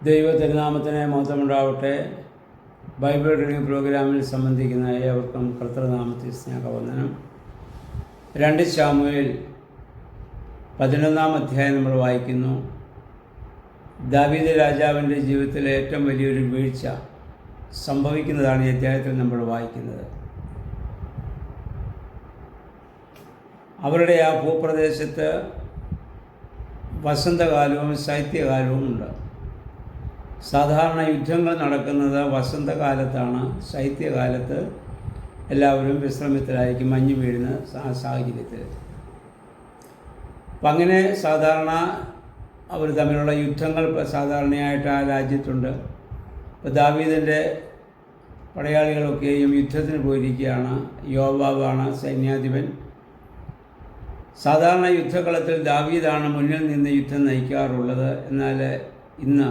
ദൈവ തിരുനാമത്തിന് മഹത്വമുണ്ടാവട്ടെ. Bible reading പ്രോഗ്രാമിൽ സംബന്ധിക്കുന്ന ഏവർക്കും കർത്തൃനാമത്തിൽ സ്നേഹവന്ദനം. 2 ശമൂവേൽ 11 അധ്യായം നമ്മൾ വായിക്കുന്നു. ദാവീദ് രാജാവിൻ്റെ ജീവിതത്തിലെ ഏറ്റവും വലിയൊരു വീഴ്ച സംഭവിക്കുന്നതാണ് ഈ അധ്യായത്തിൽ നമ്മൾ വായിക്കുന്നത്. അവരുടെ ആ ഭൂപ്രദേശത്ത് വസന്തകാലവും ശൈത്യകാലവും ഉണ്ട്. സാധാരണ യുദ്ധങ്ങൾ നടക്കുന്നത് വസന്തകാലത്താണ്. ശൈത്യകാലത്ത് എല്ലാവരും വിശ്രമത്തിലായിരിക്കും, മഞ്ഞ് വീഴുന്ന സാഹചര്യത്തിൽ. അപ്പം അങ്ങനെ സാധാരണ അവർ തമ്മിലുള്ള യുദ്ധങ്ങൾ സാധാരണയായിട്ട് ആ രാജ്യത്തുണ്ട്. ഇപ്പോൾ ദാവീദിൻ്റെ പടയാളികളൊക്കെയും യുദ്ധത്തിന് പോയിരിക്കുകയാണ്. യോവാബാണ് സൈന്യാധിപൻ. സാധാരണ യുദ്ധകളത്തിൽ ദാവീദാണ് മുന്നിൽ നിന്ന് യുദ്ധം നയിക്കാറുള്ളത്. എന്നാൽ ഇന്ന്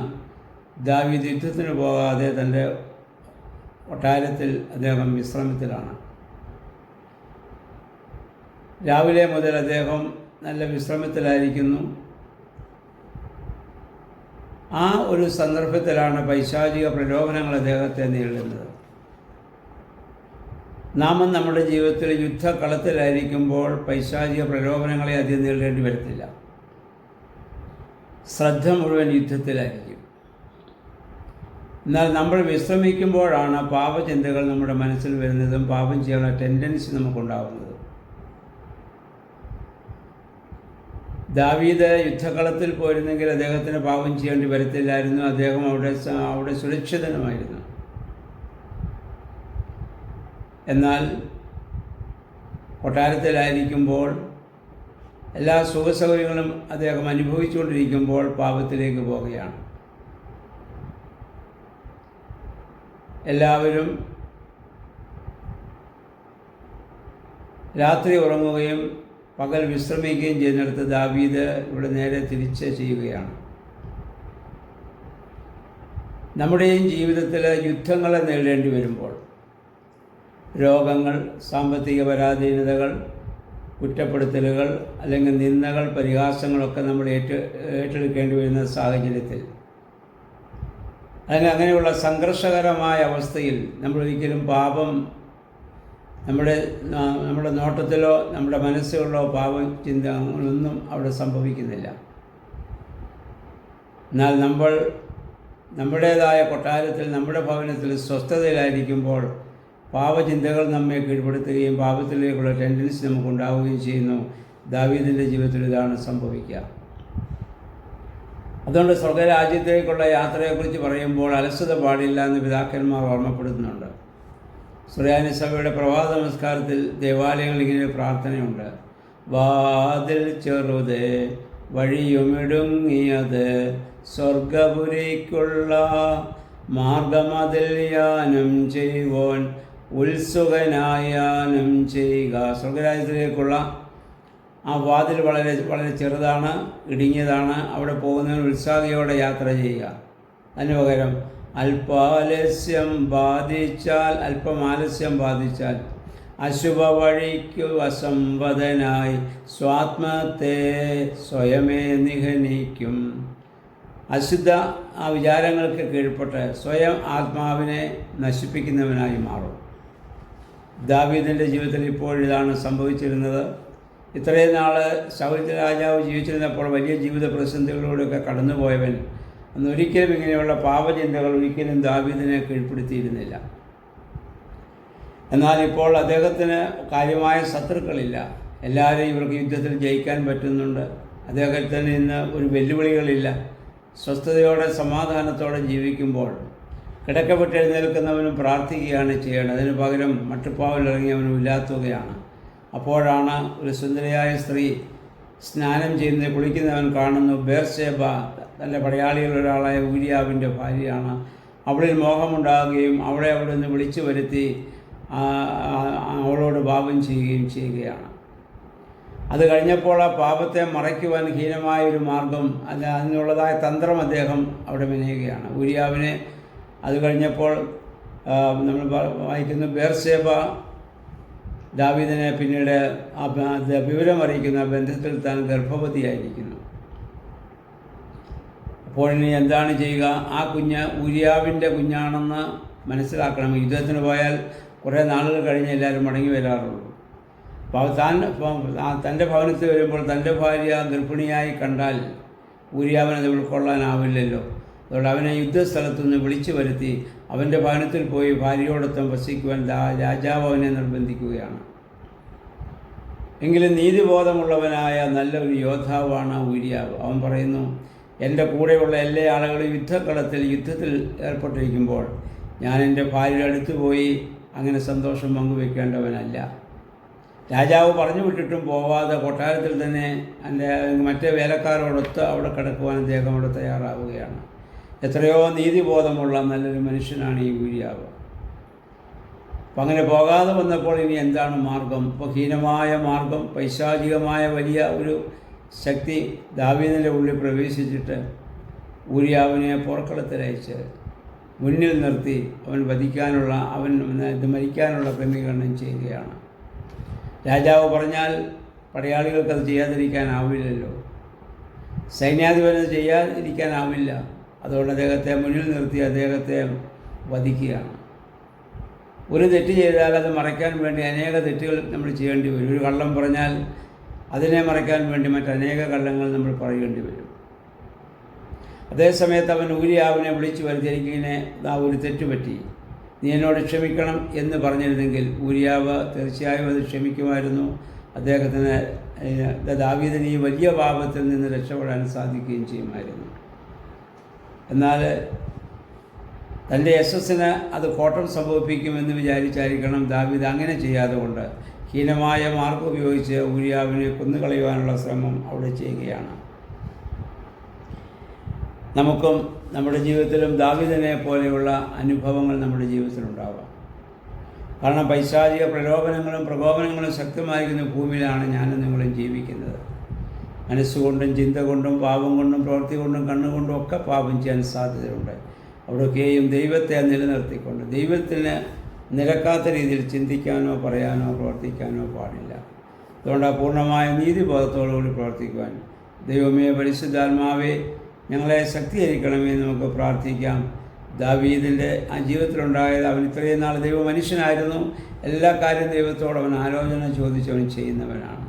ദാവീദ് യുദ്ധത്തിന് പോകാതെ തൻ്റെ കൊട്ടാരത്തിൽ അദ്ദേഹം വിശ്രമത്തിലാണ്. രാവിലെ മുതൽ അദ്ദേഹം നല്ല വിശ്രമത്തിലായിരിക്കുന്നു. ആ ഒരു സന്ദർഭത്തിലാണ് പൈശാചിക പ്രലോഭനങ്ങൾ അദ്ദേഹത്തെ നേരിടുന്നത്. നാം നമ്മുടെ ജീവിതത്തിൽ യുദ്ധകളത്തിലായിരിക്കുമ്പോൾ പൈശാചിക പ്രലോഭനങ്ങളെ അധികം നേരിടേണ്ടി വരത്തില്ല. ശ്രദ്ധ മുഴുവൻ യുദ്ധത്തിലായിരിക്കും. എന്നാൽ നമ്മൾ വിശ്രമിക്കുമ്പോഴാണ് പാപചിന്തകൾ നമ്മുടെ മനസ്സിൽ വരുന്നതും പാപം ചെയ്യാനുള്ള ടെൻഡൻസി നമുക്കുണ്ടാകുന്നത്. ദാവീദ് യുദ്ധകളത്തിൽ പോയിരുന്നെങ്കിൽ അദ്ദേഹത്തിന് പാപം ചെയ്യേണ്ടി വരത്തില്ലായിരുന്നു. അദ്ദേഹം അവിടെ സുരക്ഷിതനുമായിരുന്നു. എന്നാൽ കൊട്ടാരത്തിലായിരിക്കുമ്പോൾ എല്ലാ സുഖസൗകര്യങ്ങളും അദ്ദേഹം അനുഭവിച്ചുകൊണ്ടിരിക്കുമ്പോൾ പാപത്തിലേക്ക് പോവുകയാണ്. എല്ലാവരും രാത്രി ഉറങ്ങുകയും പകൽ വിശ്രമിക്കുകയും ചെയ്യുന്നിടത്ത് ദാവീദ് ഇവിടെ നേരെ തിരിച്ച് ചെയ്യുകയാണ്. നമ്മുടെയും ജീവിതത്തിൽ യുദ്ധങ്ങളെ നേരിടേണ്ടി വരുമ്പോൾ രോഗങ്ങൾ, സാമ്പത്തിക പരാധീനതകൾ, കുറ്റപ്പെടുത്തലുകൾ അല്ലെങ്കിൽ നിന്ദകൾ, പരിഹാസങ്ങളൊക്കെ നമ്മൾ ഏറ്റെടുക്കേണ്ടി വരുന്ന സാഹചര്യത്തിൽ അല്ലെങ്കിൽ അങ്ങനെയുള്ള സംഘർഷകരമായ അവസ്ഥയിൽ നമ്മളൊരിക്കലും പാപം നമ്മുടെ നോട്ടത്തിലോ നമ്മുടെ മനസ്സുകളിലോ പാപം ചിന്തകളൊന്നും അവിടെ സംഭവിക്കുന്നില്ല. എന്നാൽ നമ്മൾ നമ്മുടേതായ കൊട്ടാരത്തിൽ, നമ്മുടെ ഭവനത്തിൽ സ്വസ്ഥതയിലായിരിക്കുമ്പോൾ പാപചിന്തകൾ നമ്മെ കീഴ്പ്പെടുത്തുകയും പാപത്തിലേക്കുള്ള ടെൻഡൻസി നമുക്കുണ്ടാവുകയും ചെയ്യുന്നു. ദാവീദിൻ്റെ ജീവിതത്തിൽ ഇതാണ് സംഭവിക്കുക. അതുകൊണ്ട് സ്വർഗരാജ്യത്തേക്കുള്ള യാത്രയെക്കുറിച്ച് പറയുമ്പോൾ അലസത പാടില്ല എന്ന് പിതാക്കന്മാർ ഓർമ്മപ്പെടുത്തുന്നുണ്ട്. സുറിയാനി സഭയുടെ പ്രഭാത നമസ്കാരത്തിൽ ദേവാലയങ്ങളിൽ ഇങ്ങനെ പ്രാർത്ഥനയുണ്ട്. വാതിൽ ചെറുത് വഴിയുമിടുങ്ങിയത്, സ്വർഗപുരിക്കുള്ള മാർഗമതിൽ യാനം ചെയ്യുവോൻ, ഉത്സുകനായാനം ചെയ്യുക. സ്വർഗരാജ്യത്തിലേക്കുള്ള ആ വാതിൽ വളരെ വളരെ ചെറുതാണ്, ഇടുങ്ങിയതാണ്. അവിടെ പോകുന്നതിന് ഉത്സാഹിയോടെ യാത്ര ചെയ്യുക. അതിന് പകരം അല്പാലസ്യം ബാധിച്ചാൽ അശുഭ വഴിക്കു അസംവദനായി സ്വാത്മത്തെ സ്വയമേ നിഹനിക്കും. അശുദ്ധ ആ വിചാരങ്ങൾക്ക് കീഴ്പ്പെട്ട് സ്വയം ആത്മാവിനെ നശിപ്പിക്കുന്നവനായി മാറും. ദാവീദിൻ്റെ ജീവിതത്തിൽ ഇപ്പോഴിതാണ് സംഭവിച്ചിരുന്നത്. ഇത്രയും നാൾ ശൗൽ രാജാവ് ജീവിച്ചിരുന്നപ്പോൾ വലിയ ജീവിത പ്രതിസന്ധികളിലൂടെയൊക്കെ കടന്നുപോയവൻ അന്നൊരിക്കലും ഇങ്ങനെയുള്ള പാപചിന്തകൾ ഒരിക്കലും ദാവീദിനെ കീഴ്പ്പെടുത്തിയിരുന്നില്ല. എന്നാൽ ഇപ്പോൾ അദ്ദേഹത്തിന് കാര്യമായ ശത്രുക്കളില്ല. എല്ലാവരെയും ഇവർക്ക് യുദ്ധത്തിൽ ജയിക്കാൻ പറ്റുന്നുണ്ട്. അദ്ദേഹത്തിന് ഇന്ന് ഒരു വെല്ലുവിളികളില്ല. സ്വസ്ഥതയോടെ സമാധാനത്തോടെ ജീവിക്കുമ്പോൾ കിടക്കപ്പെട്ട് എഴുന്നേൽക്കുന്നവനും പ്രാർത്ഥിക്കുകയാണ് ചെയ്യേണ്ടത്. അതിന് പകരം മട്ടുപ്പാവിലിറങ്ങിയവനും ഇല്ലാത്തുകയാണ്. അപ്പോഴാണ് ഒരു സുന്ദരിയായ സ്ത്രീ സ്നാനം ചെയ്യുന്നത് കുളിക്കുന്നവൻ കാണുന്നു. ബേർശേബ തൻ്റെ പടയാളികളിലൊരാളായ ഊരിയാവിൻ്റെ ഭാര്യയാണ്. അവളിൽ മോഹമുണ്ടാകുകയും അവിടെ നിന്ന് വിളിച്ചു വരുത്തി അവളോട് പാപം ചെയ്യുകയാണ്. അത് കഴിഞ്ഞപ്പോൾ ആ പാപത്തെ മറയ്ക്കുവാൻ ഹീനമായൊരു മാർഗം, അതിനുള്ളതായ തന്ത്രം അദ്ദേഹം അവിടെ മെനയുകയാണ്. ഊരിയാവിനെ അത് കഴിഞ്ഞപ്പോൾ നമ്മൾ വായിക്കുന്നു, ബേർശേബ ദാവീദിനെ പിന്നീട് വിവരമറിയിക്കുന്ന ബന്ധത്തിൽ താൻ ഗർഭവതിയായിരിക്കുന്നു. അപ്പോൾ ഇനി എന്താണ് ചെയ്യുക? ആ കുഞ്ഞ് ഊരിയാവിൻ്റെ കുഞ്ഞാണെന്ന് മനസ്സിലാക്കണം. യുദ്ധത്തിന് പോയാൽ കുറേ നാളുകൾ കഴിഞ്ഞ് എല്ലാവരും മടങ്ങി വരാറുള്ളൂ. അപ്പോൾ തൻ്റെ ഭവനത്തിൽ വരുമ്പോൾ തൻ്റെ ഭാര്യ ഗർഭിണിയായി കണ്ടാൽ ഊരിയാവിനത് ഉൾക്കൊള്ളാനാവില്ലല്ലോ. അതുകൊണ്ട് അവനെ യുദ്ധസ്ഥലത്തു നിന്ന് വിളിച്ചു വരുത്തി അവൻ്റെ ഭവനത്തിൽ പോയി ഭാര്യയോടൊപ്പം വസിക്കുവാൻ രാജാവ് അവനെ നിർബന്ധിക്കുകയാണ്. എങ്കിലും നീതിബോധമുള്ളവനായ നല്ലൊരു യോദ്ധാവാണ് ഊരിയാവ്. അവൻ പറയുന്നു, എൻ്റെ കൂടെയുള്ള എല്ലാ ആളുകളും യുദ്ധത്തിൽ ഏർപ്പെട്ടിരിക്കുമ്പോൾ ഞാൻ എൻ്റെ ഭാര്യയുടെ അടുത്ത് പോയി അങ്ങനെ സന്തോഷം പങ്കുവെക്കേണ്ടവനല്ല. രാജാവ് പറഞ്ഞു വിട്ടിട്ടും പോവാതെ കൊട്ടാരത്തിൽ തന്നെ മറ്റേ വേലക്കാരോടൊത്ത് അവിടെ കിടക്കുവാൻ അദ്ദേഹം അവിടെ തയ്യാറാവുകയാണ്. എത്രയോ നീതിബോധമുള്ള നല്ലൊരു മനുഷ്യനാണ് ഈ ഊരിയാവ്. അപ്പം അങ്ങനെ പോകാതെ വന്നപ്പോൾ ഇനി എന്താണ് മാർഗം? ഇപ്പോൾ ഹീനമായ മാർഗം, പൈശാചികമായ വലിയ ഒരു ശക്തി ദാവീദിൻ്റെ ഉള്ളിൽ പ്രവേശിച്ചിട്ട് ഊരിയാവിനെ പോർക്കളത്തിലയച്ച് മുന്നിൽ നിർത്തി മരിക്കാനുള്ള ക്രമീകരണം ചെയ്യുകയാണ്. രാജാവ് പറഞ്ഞാൽ പടയാളികൾക്കത് ചെയ്യാതിരിക്കാനാവില്ലല്ലോ, സൈന്യാധിപനത് ചെയ്യാതിരിക്കാനാവില്ല. അതുകൊണ്ട് അദ്ദേഹത്തെ മുന്നിൽ നിർത്തി അദ്ദേഹത്തെ വധിക്കുകയാണ്. ഒരു തെറ്റ് ചെയ്താൽ അത് മറയ്ക്കാൻ വേണ്ടി അനേക തെറ്റുകൾ നമ്മൾ ചെയ്യേണ്ടി വരും. ഒരു കള്ളം പറഞ്ഞാൽ അതിനെ മറയ്ക്കാൻ വേണ്ടി മറ്റനേക കള്ളങ്ങൾ നമ്മൾ പറയേണ്ടി വരും. അതേസമയത്ത് അവൻ ഊരിയാവിനെ വിളിച്ചു വരുത്തിയിരിക്കുന്നതിനെ ഒരു തെറ്റുപറ്റി, നീ എന്നോട് ക്ഷമിക്കണം എന്ന് പറഞ്ഞിരുന്നെങ്കിൽ ഊരിയാവ് തീർച്ചയായും അത് ക്ഷമിക്കുമായിരുന്നു. അദ്ദേഹത്തിന് ദാവീദിന് ഈ വലിയ പാപത്തിൽ നിന്ന് രക്ഷപ്പെടാൻ സാധിക്കുകയും ചെയ്യുമായിരുന്നു. എന്നാൽ തൻ്റെ യശസ്സിന് അത് കോട്ടം സംഭവിപ്പിക്കുമെന്ന് വിചാരിച്ചായിരിക്കണം ദാവീദ് അങ്ങനെ ചെയ്യാതെ കൊണ്ട് ഹീനമായ മാർഗം ഉപയോഗിച്ച് ഊരിയാവിനെ കൊന്നുകളയുവാനുള്ള ശ്രമം അവിടെ ചെയ്യുകയാണ്. നമുക്കും നമ്മുടെ ജീവിതത്തിലും ദാവീദിനെ പോലെയുള്ള അനുഭവങ്ങൾ നമ്മുടെ ജീവിതത്തിലുണ്ടാവാം. കാരണം പൈശാചിക പ്രകോപനങ്ങളും ശക്തമായിരിക്കുന്ന ഭൂമിയിലാണ് ഞാനും നിങ്ങളും ജീവിക്കുന്നത്. മനസ്സുകൊണ്ടും ചിന്ത കൊണ്ടും പാപം കൊണ്ടും പ്രവൃത്തി കൊണ്ടും കണ്ണുകൊണ്ടും ഒക്കെ പാപം ചെയ്യാൻ സാധ്യതയുണ്ട്. അവിടെയൊക്കെയും ദൈവത്തെ നിലനിർത്തിക്കൊണ്ട് ദൈവത്തിന് നിരക്കാത്ത രീതിയിൽ ചിന്തിക്കാനോ പറയാനോ പ്രവർത്തിക്കാനോ പാടില്ല. അതുകൊണ്ട് പൂർണ്ണമായ നീതിബോധത്തോടുകൂടി പ്രവർത്തിക്കുവാൻ ദൈവമേ പരിശുദ്ധാത്മാവേ ഞങ്ങളെ ശക്തീകരിക്കണമേ നമുക്ക് പ്രാർത്ഥിക്കാം. ദാവീദിൻ്റെ ആ ജീവിതത്തിലുണ്ടായത് അവൻ ഇത്രയും നാൾ ദൈവ മനുഷ്യനായിരുന്നു. എല്ലാ കാര്യം ദൈവത്തോട് അവൻ ആലോചന ചോദിച്ചവൻ ചെയ്യുന്നവനാണ്.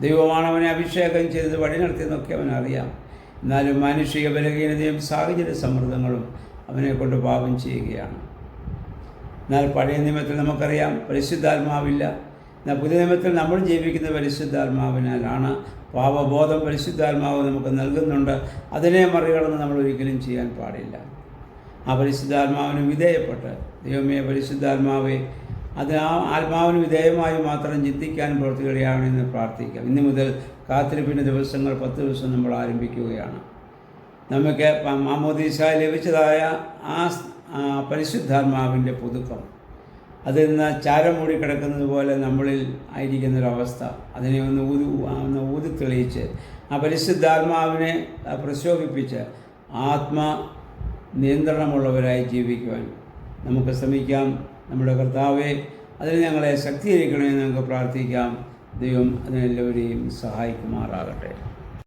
ദൈവമാണ് അവനെ അഭിഷേകം ചെയ്തത്, വഴി നടത്തിയെന്നൊക്കെ അവനറിയാം. എന്നാലും മാനുഷിക ബലഹീനതയും സാഹചര്യ സമ്മർദ്ദങ്ങളും അവനെക്കൊണ്ട് പാപം ചെയ്യുകയാണ്. എന്നാൽ പഴയ നിയമത്തിൽ നമുക്കറിയാം പരിശുദ്ധാത്മാവില്ല. എന്നാൽ പുതിയ നിയമത്തിൽ നമ്മൾ ജീവിക്കുന്ന പരിശുദ്ധാത്മാവിനാലാണ്. പാപബോധം പരിശുദ്ധാത്മാവ് നമുക്ക് നൽകുന്നുണ്ട്. അതിനെ മറികടന്ന് നമ്മൾ ഒരിക്കലും ചെയ്യാൻ പാടില്ല. ആ പരിശുദ്ധാത്മാവിന് വിധേയപ്പെട്ട് ദൈവമേ പരിശുദ്ധാത്മാവെ അത് ആ ആത്മാവിന് വിധേയമായി മാത്രം ചിന്തിക്കാൻ പ്രവർത്തിക്കുകയാണെന്ന് പ്രാർത്ഥിക്കാം. ഇന്നു മുതൽ കാത്തിരിപ്പിൻ്റെ ദിവസങ്ങൾ 10 ദിവസം നമ്മൾ ആരംഭിക്കുകയാണ്. നമുക്ക് മാമോദീസ ലഭിച്ചതായ ആ പരിശുദ്ധാത്മാവിൻ്റെ പുതുക്കം അതിൽ നിന്ന് ചാരം മൂടി കിടക്കുന്നത് പോലെ നമ്മളിൽ ആയിരിക്കുന്നൊരവസ്ഥ, അതിനെ ഒന്ന് ഊതി തെളിയിച്ച് ആ പരിശുദ്ധാത്മാവിനെ പ്രശോഭിപ്പിച്ച് നിയന്ത്രണമുള്ളവരായി ജീവിക്കുവാൻ നമുക്ക് ശ്രമിക്കാം. നമ്മുടെ കർത്താവെ അതിന് ഞങ്ങളെ ശക്തീകരിക്കണമെന്ന് നമുക്ക് പ്രാർത്ഥിക്കാം. ദൈവം അതിനെല്ലാവരെയും സഹായിക്കുമാറാകട്ടെ.